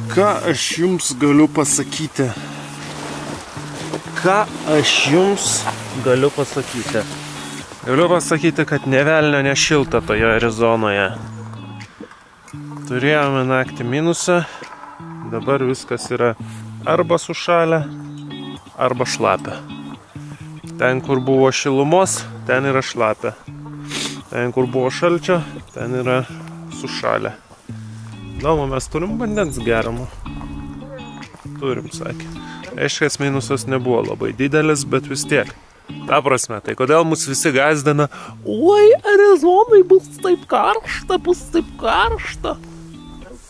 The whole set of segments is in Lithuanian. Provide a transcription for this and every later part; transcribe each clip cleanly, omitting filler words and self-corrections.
Ką aš jums galiu pasakyti? Galiu pasakyti, kad nė velnio nešilta toje Arizonoje. Turėjome naktį minusą, dabar viskas yra arba sušalę, arba šlapia. Ten, kur buvo šilumos, ten yra šlapia. Ten, kur buvo šalčio, ten yra sušalę. Įdomu, mes turim vandens geriamo. Turim, sakė. Aiškias minusas nebuvo labai didelis, bet vis tiek. Ta prasme, tai kodėl mus visi gazdina? Oi, Arizonai bus taip karšta.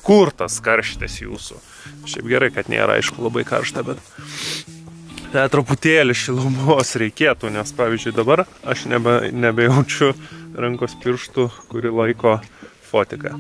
Kur tas karštis jūsų? Šiaip gerai, kad nėra, aišku, labai karšta, bet truputėlį šilumos reikėtų, nes, pavyzdžiui, dabar aš nebejaučiu rankos pirštų, kuri laiko fotiką.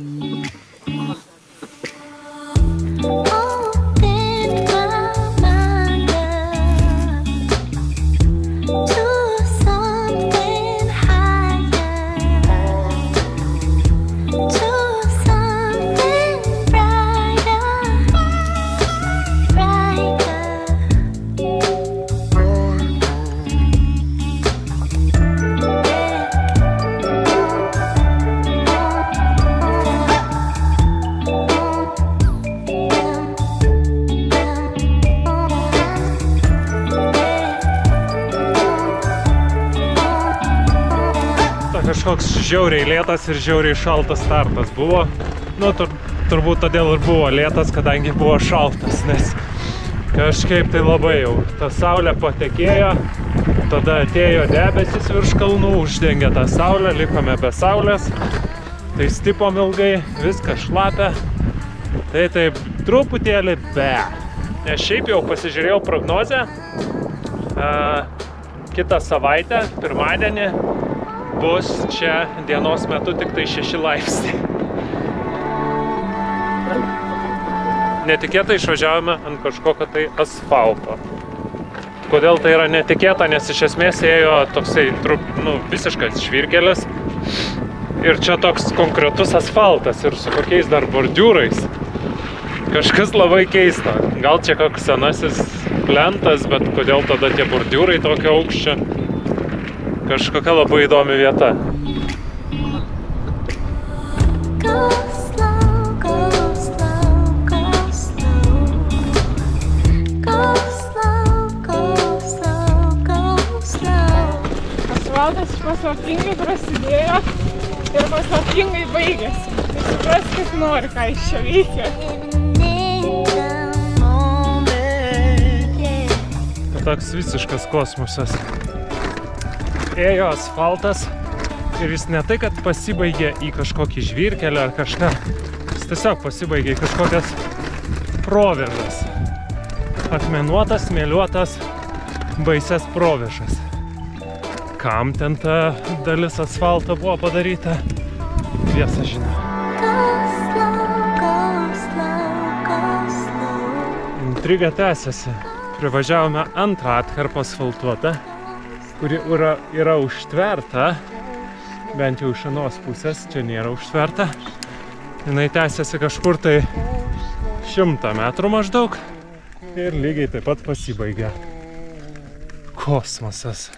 Kažkoks žiauriai lėtas ir žiauriai šaltas startas buvo. Nu, turbūt todėl ir buvo lėtas, kadangi buvo šaltas, nes kažkaip tai labai jau ta saulė patekėjo, tada atėjo debesis virš kalnų, uždengė tą saulę, likome be saulės, tai stipom ilgai, viskas šlapia, tai taip truputėlį be. Nes šiaip jau pasižiūrėjau prognozę, kitą savaitę, pirmadienį, bus čia dienos metu tik tai 6 laipsniai. Netikėtai išvažiavome ant kažkokio tai asfalto. Kodėl tai yra netikėta, nes iš esmės ėjo toksai visiškas žvyrkelis. Ir čia toks konkretus asfaltas ir su kokiais dar bordiūrais. Kažkas labai keista. Gal čia koks senasis plentas, bet kodėl tada tie bordiūrai tokio aukščio? Kažkokia labai įdomi vieta. Asfaltas paslaptingai prasidėjo ir paslaptingai baigėsi. Tai supraskit nori, ką iš čia veikia. Toks visiškas kosmosas. Ėjo asfaltas ir jis ne tai, kad pasibaigė į kažkokį žvyrkelį ar kažką, jis tiesiog pasibaigė į kažkokias provėžas. Akmenuotas, smėliuotas, baises provėžas. Kam ten ta dalis asfalto buvo padaryta, tiesa žino. Intriga tęsiasi. Privažiavome antrą atkarpą asfaltuotą, kuri yra užtverta, bent jau iš anos pusės, čia nėra užtverta. Jinai tęsiasi kažkur tai 100 metrų maždaug ir lygiai taip pat pasibaigia. Kosmosas.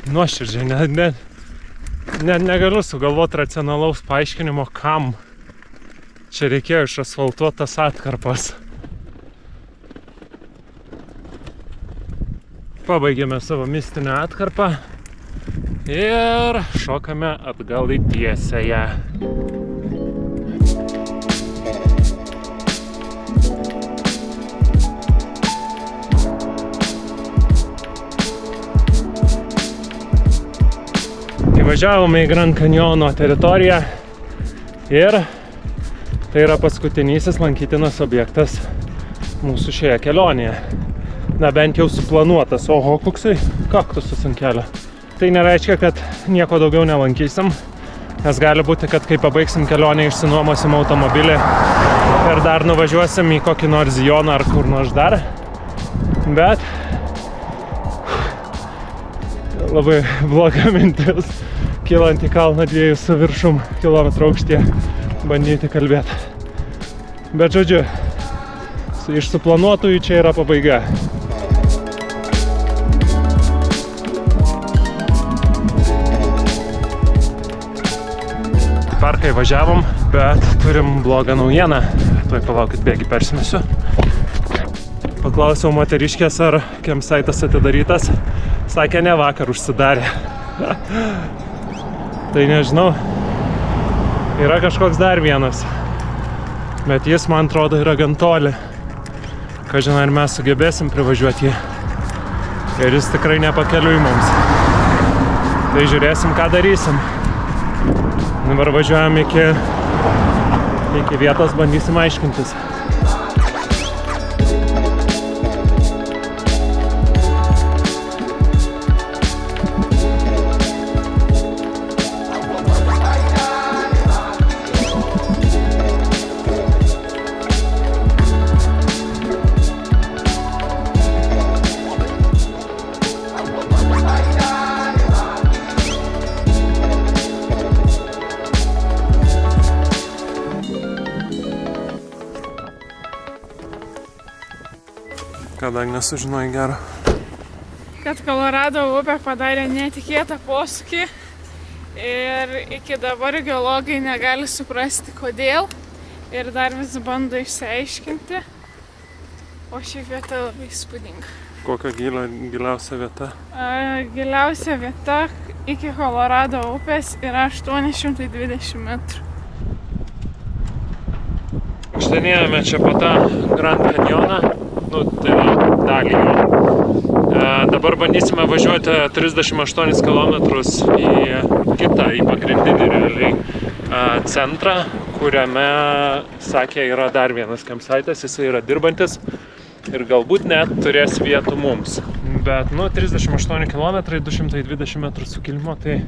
Nuoširdžiai, negaliu sugalvoti racionalaus paaiškinimo, kam čia reikėjo išasfaltuotas atkarpas. Pabaigėme savo mistinę atkarpą ir šokame atgal į tiesiąją. Įvažiavome į Grand Canjono teritoriją ir tai yra paskutinysis lankytinas objektas mūsų šioje kelionėje. Na, bent jau suplanuotas. Oho, koksai kaktusas ant kelio. Tai nereiškia, kad nieko daugiau nelankysim, nes gali būti, kad kai pabaigsim kelionę, išsinuomosim automobilį ir dar nuvažiuosim į kokį nors Zijoną ar kur nors dar. Bet labai bloga mintis, kylant į kalną 2,5 km aukštyje, bandyti kalbėti. Bet žodžiu, iš suplanuotųjų čia yra pabaiga. Parką įvažiavom, bet turim blogą naujieną. Tuoj palaukit, bėgi persimesiu. Paklausiau moteriškės, ar campsite'as atidarytas. Sakė, ne, vakar užsidarė. Tai nežinau. Yra kažkoks dar vienas. Bet jis, man atrodo, yra gan toli. Kažin, ar mes sugebėsim privažiuoti jį. Ir jis tikrai nepakeliui mums. Tai žiūrėsim, ką darysim. Dabar važiuojam iki vietos, bandysim aiškintis. Kadangi nesužinojai gero. Kad Kolorado upė padarė netikėtą posūkį ir iki dabar geologai negali suprasti kodėl ir dar vis bando išsiaiškinti, o ši vieta labai įspūdinga. Kokia giliausia vieta? Giliausia vieta iki Kolorado upės yra 820 metrų. Štenėjame čia po tą Grand Canyoną. Tai yra dalį jo. Dabar bandysime važiuoti 38 km į kitą, į pagrindinį realiai centrą, kuriame, sakė, yra dar vienas campsite'as, jisai yra dirbantis ir galbūt net turės vietų mums. Bet, 38 km, 220 metrų sukilimo, tai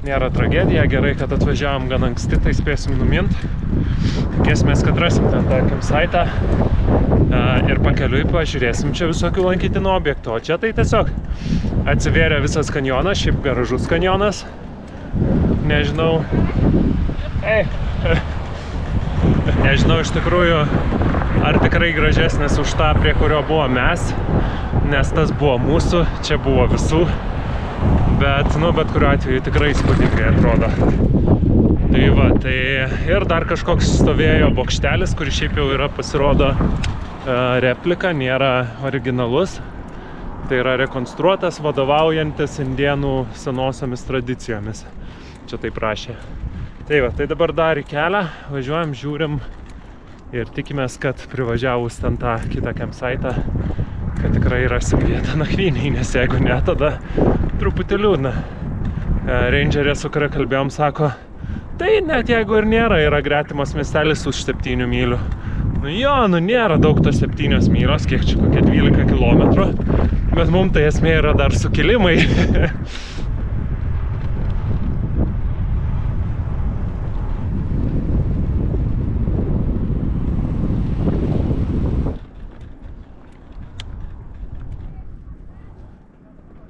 nėra tragedija. Gerai, kad atvažiavom gan anksti, tai spėsim numint. Tikėsimės, kad rasim ten tą campsite'ą. Ir pakeliui pažiūrėsim čia visokių lankytinų objektų. O čia tai tiesiog atsivėrė visas kanjonas, šiaip garažus kanjonas. Nežinau. Nežinau iš tikrųjų, ar tikrai gražesnis už tą, prie kurio buvo mes. Nes tas buvo mūsų, čia buvo visų. Bet, bet kuriuo atveju tikrai įspūdingai atrodo. Tai va, tai ir dar kažkoks stovėjo bokštelis, kuris šiaip jau yra, pasirodo, replika, nėra originalus. Tai yra rekonstruotas, vadovaujantis indėnų senosiamis tradicijomis. Čia taip rašė. Tai va, tai dabar dar į kelią, važiuojam, žiūrim ir tikimės, kad privažiavus ten tą kitą campsite'ą, kad tikrai rasim vietą nakvyniai, nes jeigu ne, tada truputį liūdna. Rangerė, su kuria kalbėjom, sako, tai net jeigu ir nėra, yra gretimas miestelis už 7 mylių. Nėra daug tos 7 mylios, kiek čia kokie 12 kilometrų, bet mums tai esmė yra dar sukilimai.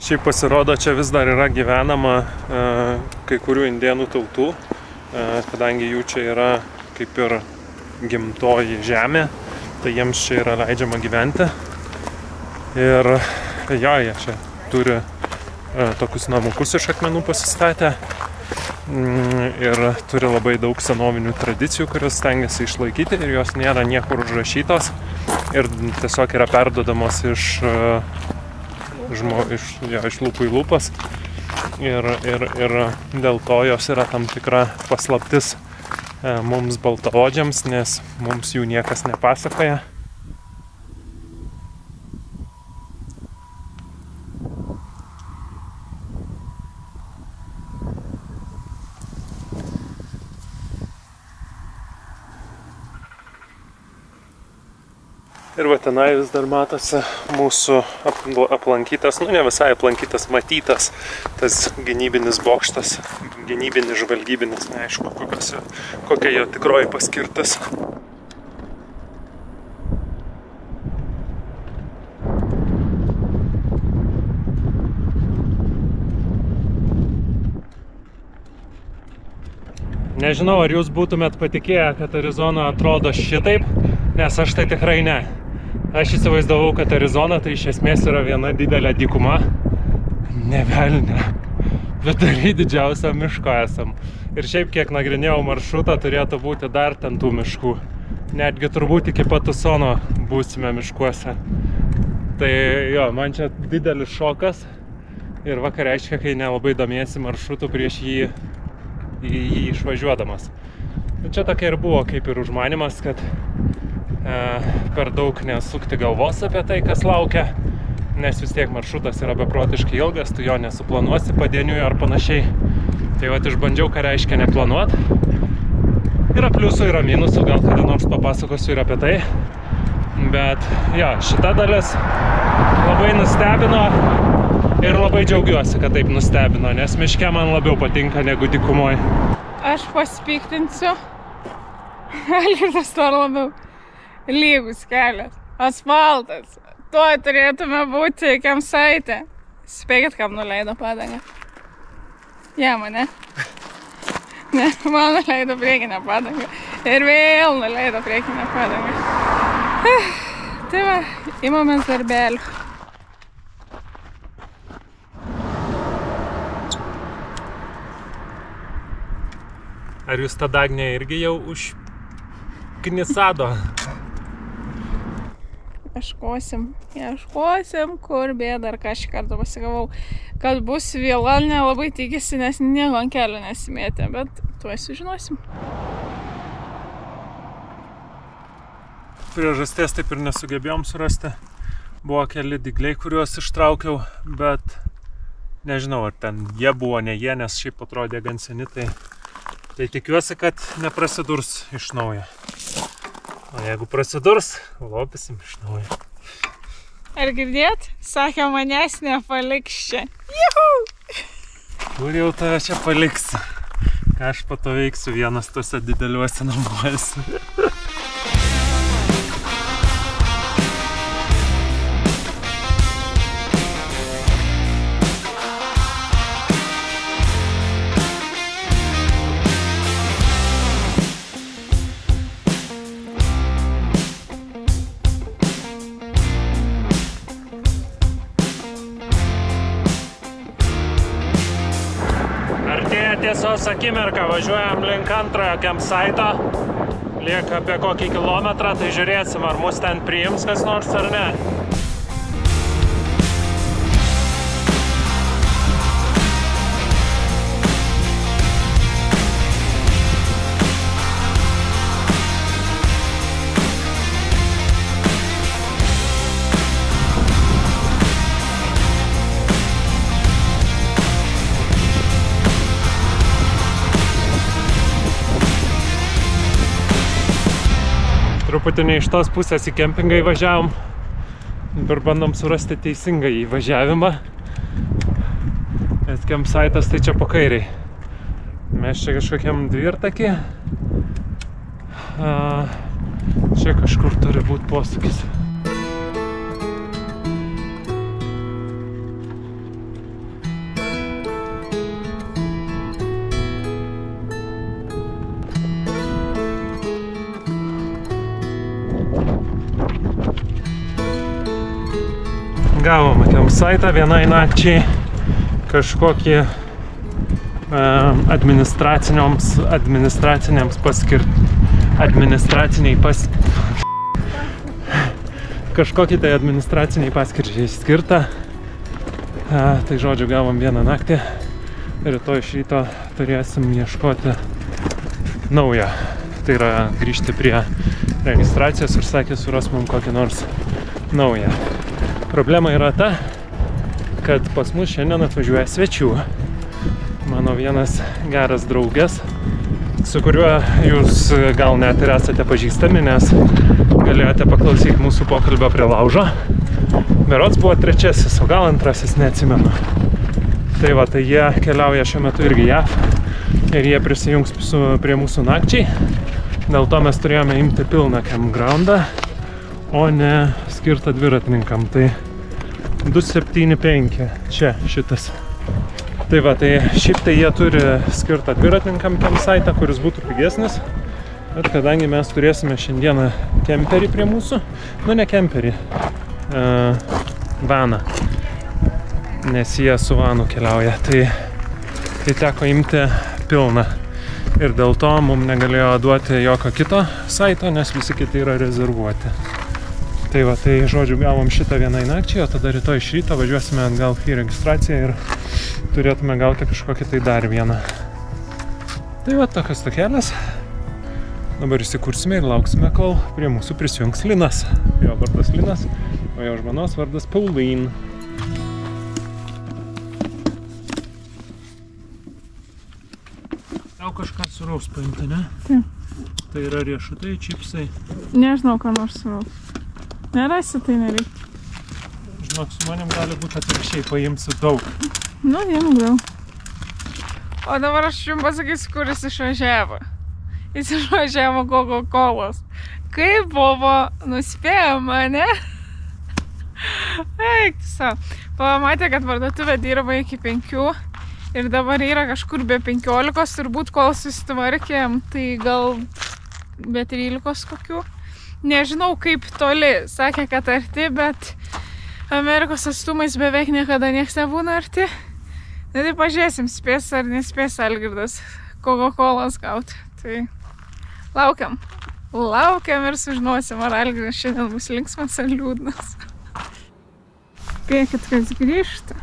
Šiaip pasirodo, čia vis dar yra gyvenama kai kurių indėnų tautų, kadangi jų čia yra kaip ir gimtoji žemė, tai jiems čia yra leidžiama gyventi. Ir jie čia turi tokius namukus iš akmenų pasistatę ir turi labai daug senovinių tradicijų, kurios stengiasi išlaikyti ir jos nėra niekur užrašytos ir tiesiog yra perduodamos iš lūpų į lūpas ir dėl to jos yra tam tikra paslaptis mums baltaodžiams, nes mums jų niekas nepasakoja. Ir va tenai vis dar matosi mūsų aplankytas, ne visai aplankytas, matytas tas gynybinis bokštas, gynybinis, žvalgybinis, neaišku, kokia jo tikroji paskirtis. Nežinau, ar jūs būtumėt patikėję, kad Arizona atrodo šitaip, nes aš tai tikrai ne. Aš įsivaizdavau, kad Arizona tai iš esmės yra viena didelė dykuma. Ne velnė, bet dar didžiausia miško esam. Ir šiaip, kiek nagrinėjau maršrutą, turėtų būti dar ten tų miškų. Netgi turbūt iki pat Tucsono būsime miškuose. Tai jo, man čia didelis šokas. Ir vakar reiškia, kai nelabai domiesi maršrutų prieš jį išvažiuodamas. Čia tokia ir buvo kaip ir užmanimas, kad per daug nesukti galvos apie tai, kas laukia. Nes vis tiek maršrutas yra beprotiškai ilgas, tu jo nesuplanuosi padieniui ar panašiai. Tai vat išbandžiau, ką reiškia neplanuot. Yra pliusų, yra minusų, gal kada nors papasakosiu ir apie tai. Bet jo, šita dalis labai nustebino ir labai džiaugiuosi, kad taip nustebino, nes miške man labiau patinka negu dykumoj. Aš pasipiktinsiu. Algirdas to labiau. Lygus kelias. Asfaltas. Tuoj turėtume būti campsite. Spėkit, kam nuleido padangą. Mane. Ne, man nuleido priekinę padangą. Ir vėl nuleido priekinę padangą. Tai va, imamės darbelių. Ar jūs tą dagnę irgi jau užknisado? Ieškosim, kur bėda, ar ką šį kartą pasigavau. Kad bus vėla, nelabai tikisi, nes nieko ant kelio nesimėtė, bet tuoj sužinosim. Priežasties taip ir nesugebėjom surasti. Buvo keli dygliai, kuriuos ištraukiau, bet nežinau, ar ten jie buvo, ne jie, nes šiaip atrodė gan seni, tai tikiuosi, kad neprasidurs iš naujo. O jeigu prasidurs, lopysim iš naujo. Ar girdėt? Sakė, manęs nepaliks čia. Juhu! Kur jau tave čia paliksi? Ką aš po to veiksiu vienas tuose dideliuose namuose. Tiesos akimirką, važiuojam link antrojo campsite'o. Lieka apie kokį kilometrą, tai žiūrėsim, ar mus ten priims kas nors ar ne. Truputį ne iš tos pusės į kempingą įvažiavom. Dabar bandom surasti teisingą įvažiavimą. Nes campsite'as tai čia po kairiai. Mes čia kažkokiam dvirtakį. Čia kažkur turi būti posūkis. Gavome campsite'ą vienai nakčiai, kažkokį kažkokį tai administraciniai paskirčiai skirtą. Tai žodžiu, gavom vieną naktį. Rytoj iš ryto turėsim ieškoti naują. Tai yra grįžti prie registracijos ir sakė, suras mums kokį nors naują. Problema yra ta, kad pas mus šiandien atvažiuoja svečių. Mano vienas geras draugas, su kuriuo jūs gal net ir esate pažįstami, nes galėjote paklausyti mūsų pokalbio prie laužo. Berods buvo trečiasis, o gal antrasis, neatsimenu. Tai va, tai jie keliauja šiuo metu irgi JAV ir jie prisijungs prie mūsų nakčiai. Dėl to mes turėjome imti pilną campgroundą, o ne skirtą dviratininkam. Tai 275 čia šitas. Tai va, tai šiaip tai jie turi skirtą dviratininkam campsite'ą, kuris būtų pigesnis. Bet kadangi mes turėsime šiandieną kemperį prie mūsų, nu ne kemperį, vaną, nes jie su vanu keliauja, tai teko imti pilną. Ir dėl to mums negalėjo duoti jokio kito saito, nes visi kiti yra rezervuoti. Tai va, tai žodžiu, gavom šitą vienai nakčiai, o tada rytoj iš ryto važiuosime atgal į registraciją ir turėtume gauti kažkokį tai dar vieną. Tai va, tokios tokelis. Dabar įsikursime ir lauksime, kol prie mūsų prisijungs Linas. Jo vardas Linas, o jo žmonos vardas Pauline. Tau kažką suraus paimta, ne? Taip. Tai yra riešutai, čipsai. Nežinau, ką nors suraus. Nerasi, tai nereikia. Žinok, su manim gali būti atvirkščiai, paimsiu daug. Nu, imk daug. O dabar aš jums pasakysiu, kur jis išvažiavo. Jis išvažiavo Coca-Colos. Kaip buvo nuspėjama, ne? Eik, tiesiog. Pamatė, kad parduotuvė dirba iki 5 ir dabar yra kažkur be 15, turbūt kol susitvarkėm, tai gal be 13 kokių. Nežinau, kaip toli. Sakė, kad arti, bet Amerikos atstumais beveik niekada nieks nebūna arti. Na tai pažiūrėsim, spės ar nespės Algirdas Coca-Colos gauti. Tai laukiam. Laukiam ir sužinosim, ar Algirdas šiandien bus linksmas ar liūdnas. Spėkit, kas grįžta.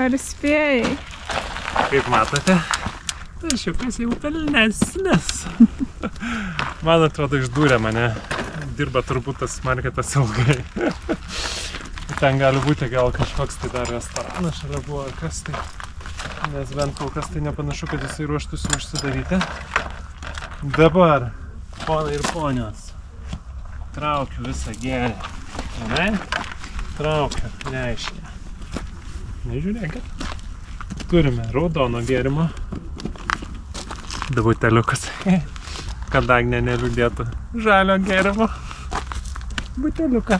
Ar spėjai? Kaip matote, tašiukas jau pelnesnis. Man atrodo, išdūrė mane. Dirba turbūt tas marketas ilgai. Ten gali būti gal kažkoks tai dar restoranas šalia buvo, kas tai. Nes bent kol kas tai nepanašu, kad jisai ruoštųsi užsidaryti. Dabar, ponai ir ponios, traukiu visą gėrį. Ne? Traukiu, reiškia. Nežiūrėkit. Turime raudono gėrimo. Buteliukas. Kad Agnė neliūdėtų. Žalio gėrimo. Buteliuką.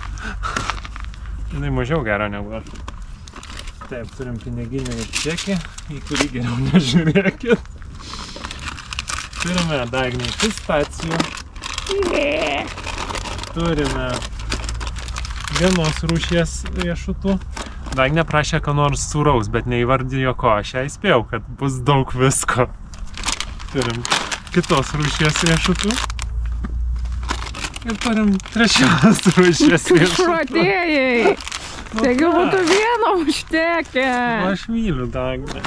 Jinai mažiau gero negu aš. Taip, turim piniginį ir čekį, į kurį geriau nežiūrėkit. Turime Dagnai pistacijų. Turime vienos rūšies riešutų. Dagnė prašė ką nors sūraus, bet neįvardijo ko. Aš ją įspėjau, kad bus daug visko. Turim kitos rūšies riešutų. Ir turim trečios rūšies riešutų. Šuotėjai! Taigi būtų vieno užtekę. Aš myliu Dagnę.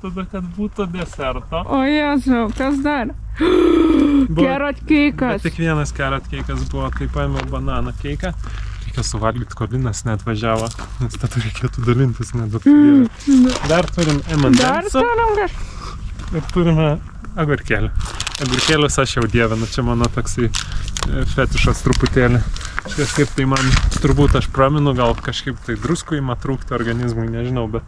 Tada, kad būtų deserto. O Jėzau, kas dar? Carrot keikas. Bet tik vienas carrot keikas buvo, tai paėmiau bananą keiką. Reikia suvalgyti, kol Linas neatvažiavo, nes tada reikėtų dalintis nedaug. Dar turim M&M'sų. Ir turime agurkėlių. Agurkėlius aš jau dievinu, čia mano toksai fetišas truputėlį. Kažkaip tai man, turbūt aš praminu, gal kažkaip tai druskų ima trūkti organizmui, nežinau, bet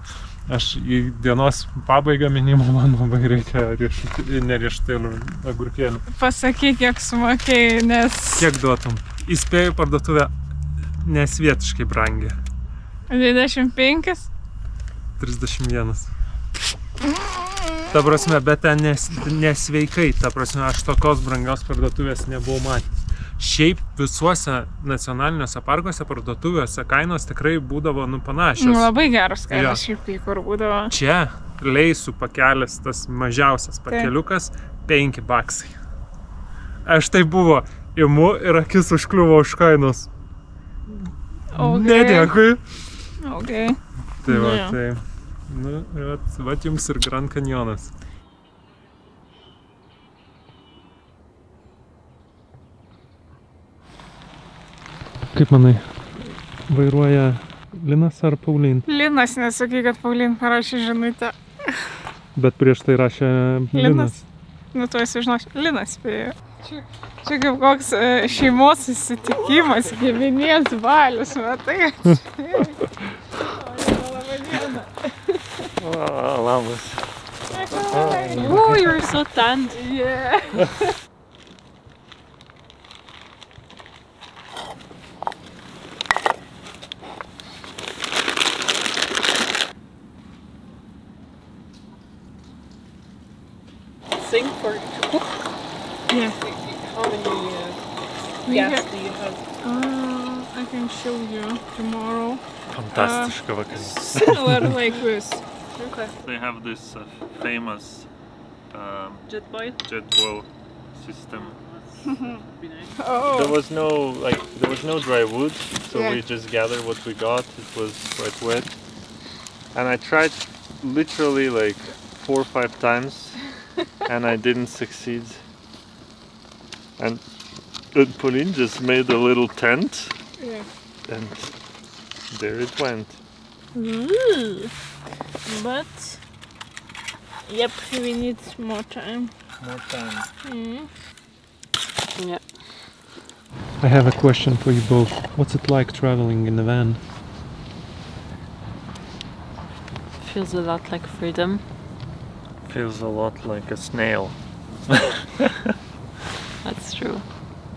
aš į dienos pabaigą minimo man labai reikia neriešutėlių agurkėlių. Pasakyk, kiek sumokėjai, nes... Kiek duotum? Įspėju parduotuvę nesvietiškai brangi. 25? 31. Ta prasme, bet ten nesveikai, ta prasme, aš tokios brangios parduotuvės nebuvau matęs. Šiaip visuose nacionaliniuose parkuose parduotuvėse kainos tikrai būdavo panašios. Labai geros kainos šiaip kai kur būdavo. Čia leisų pakelis, tas mažiausias pakeliukas, 5 baksai. Aš tai buvo, imu ir akis užkliuvo už kainos. Nedėkui. Okay. Tai va, tai... Nu, vat jums ir Grand Canyonas. Kaip manai, vairuoja Linas ar Pauline? Linas, nesakai, kad Pauline parašė žinutę. Bet prieš tai rašė Linas. Nu, tu esi žinoši, Linas spėjo. Čia kaip koks šeimos susitikimas, giminės balius, matai? Oh, labas. Oh, you're so tanned. Yeah. thing for to cook? Yeah. How many We gas have- do you have? I can show you tomorrow. Fantastiška vakarienė. Similar like this. Okay. They have this famous Jet boil? jet boil system. Would be nice. Oh. There was no dry wood, so Yeah. we just gathered what we got. It was quite wet, and I tried literally like 4 or 5 times, and I didn't succeed. And Pauline just made a little tent, Yeah. and there it went. Ooh. But yep, we need more time. More time. Mm. Yeah. I have a question for you both. What's it like traveling in the van? Feels a lot like freedom. Feels a lot like a snail. That's true.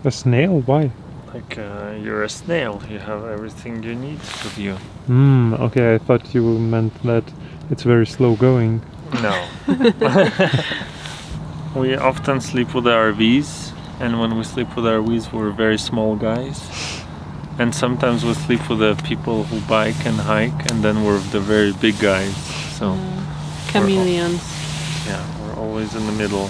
A snail? Why? Like you're a snail. You have everything you need with you. Okay, I thought you meant that it's very slow going. No. We often sleep with RVs, and when we sleep with RVs, we're very small guys. And sometimes we sleep with the people who bike and hike, and then we're the very big guys. So Chameleons. yeah, we're always in the middle.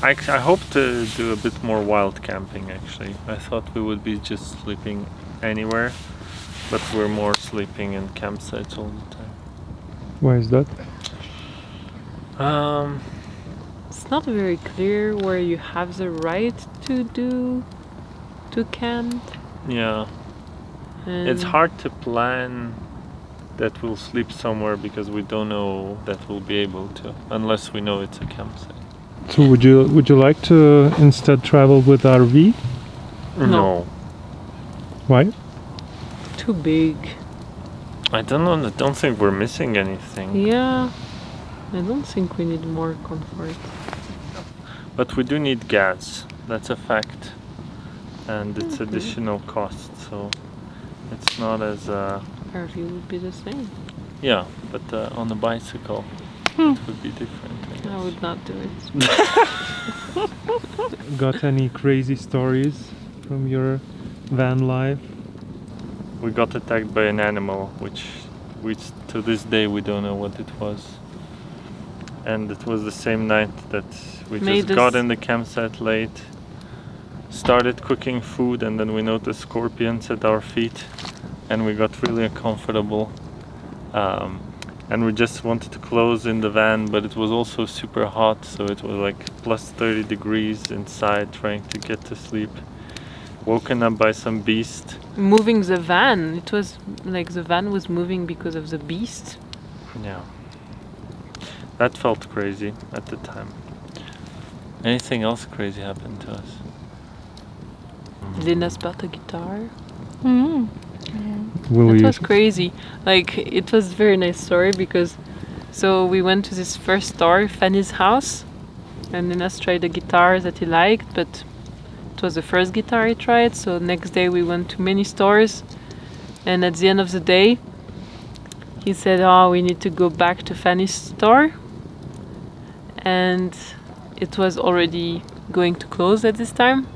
I hope to do a bit more wild camping actually. I thought we would be just sleeping anywhere, but we're more sleeping in campsites all the time. Why is that? It's not very clear where you have the right to camp. Yeah, it's hard to plan that we'll sleep somewhere because we don't know that we'll be able to, unless we know it's a campsite. So would you like to instead travel with RV? No. Why? Too big. I don't know. I don't think we're missing anything. Yeah. I don't think we need more comfort. But we do need gas. That's a fact, and it's additional cost. So it's not as RV would be the same. yeah. But on a bicycle, it would be different. I would not do it. Got any crazy stories from your van life? We got attacked by an animal, which to this day we don't know what it was. And it was the same night that we Made just got us- in the campsite late, started cooking food, and then we noticed scorpions at our feet, and we got really uncomfortable. And we just wanted to close in the van, but it was also super hot, so it was like plus 30 degrees inside, trying to get to sleep. Woken up by some beast. Moving the van. It was like the van was moving because of the beast. Yeah. That felt crazy at the time. Anything else crazy happened to us? Linus bought a guitar. Mm. Will It you? was crazy. Like, it was a very nice story because so we went to this first store, Fanny's house, and Linus tried a guitar that he liked, but it was the first guitar he tried. So next day we went to many stores, and at the end of the day he said, oh, we need to go back to Fanny's store, and it was already going to close at this time.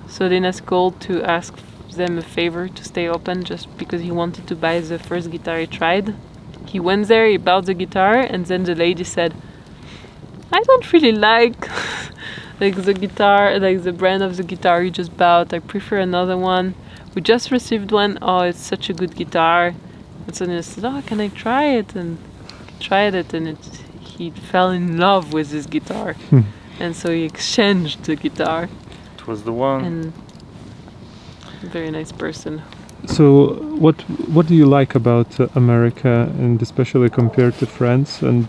So Linus called to ask them a favor to stay open just because he wanted to buy the first guitar he tried. He went there, he bought the guitar, and then the lady said, I don't really like like the guitar, like the brand of the guitar you just bought. I prefer another one. We just received one. Oh, it's such a good guitar. And so he said, oh, can I try it? And he tried it, and he fell in love with this guitar. And so he exchanged the guitar. It was the one. And very nice person. So what do you like about America, and especially compared to France? And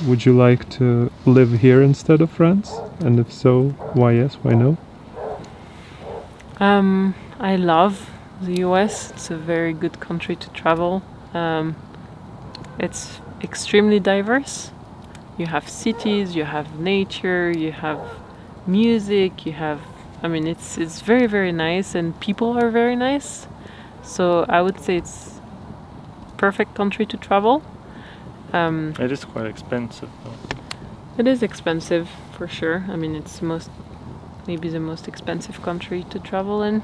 would you like to live here instead of France? And if so, why yes, why no? I love the US. It's a very good country to travel. It's extremely diverse. You have cities, you have nature, you have music, you have, I mean, it's very, very nice, and people are very nice. So I would say it's perfect country to travel. It is quite expensive though. It is expensive for sure. I mean, it's maybe the most expensive country to travel in.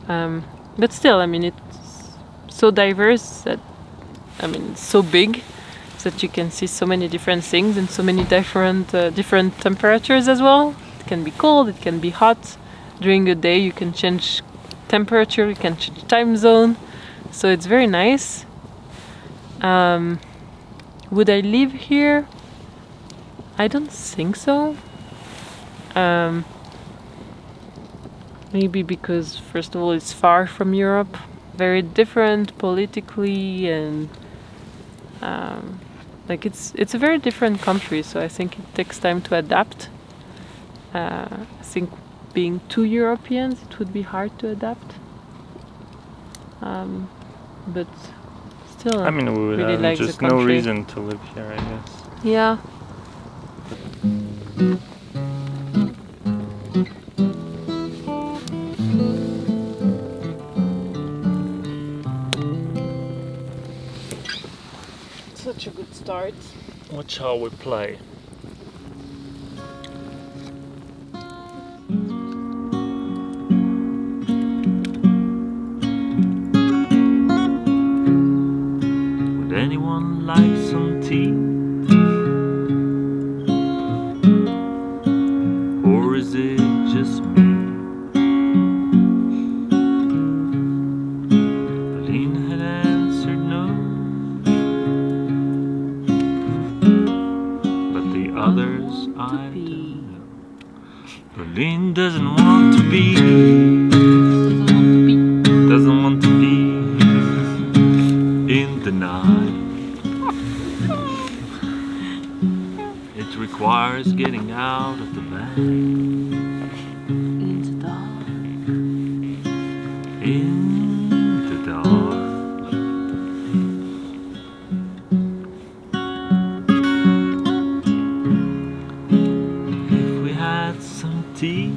But still, I mean, it's so diverse that, I mean, it's so big that you can see so many different things and so many different temperatures as well. It can be cold, it can be hot. During the day you can change temperature, you can change time zone. So it's very nice. Would I live here? I don't think so. Maybe because, first of all, it's far from Europe, very different politically, and like it's a very different country. So I think it takes time to adapt. I think being two Europeans, it would be hard to adapt. But still, I mean, we would really have like the just no country. reason to live here, I guess. Yeah. Such a good start. What shall we play? Would anyone like some tea? Or is it just me? Pauline had answered no, but the others I don't know. Pauline doesn't want to be, doesn't want to be in the night. It requires getting out of the bed In the dark. in the dark. If we had some tea,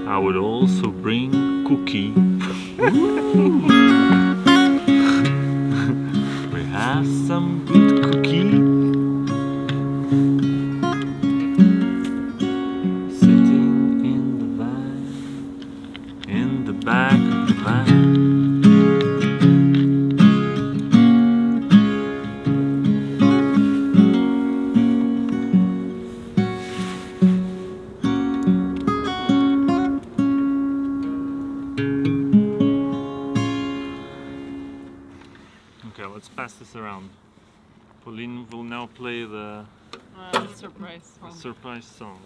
I would also bring cookie. We have some good cookie. Sitting in the van, in the back of the van. Okay, let's pass this around. Pauline will now play the Surprise song. surprise song.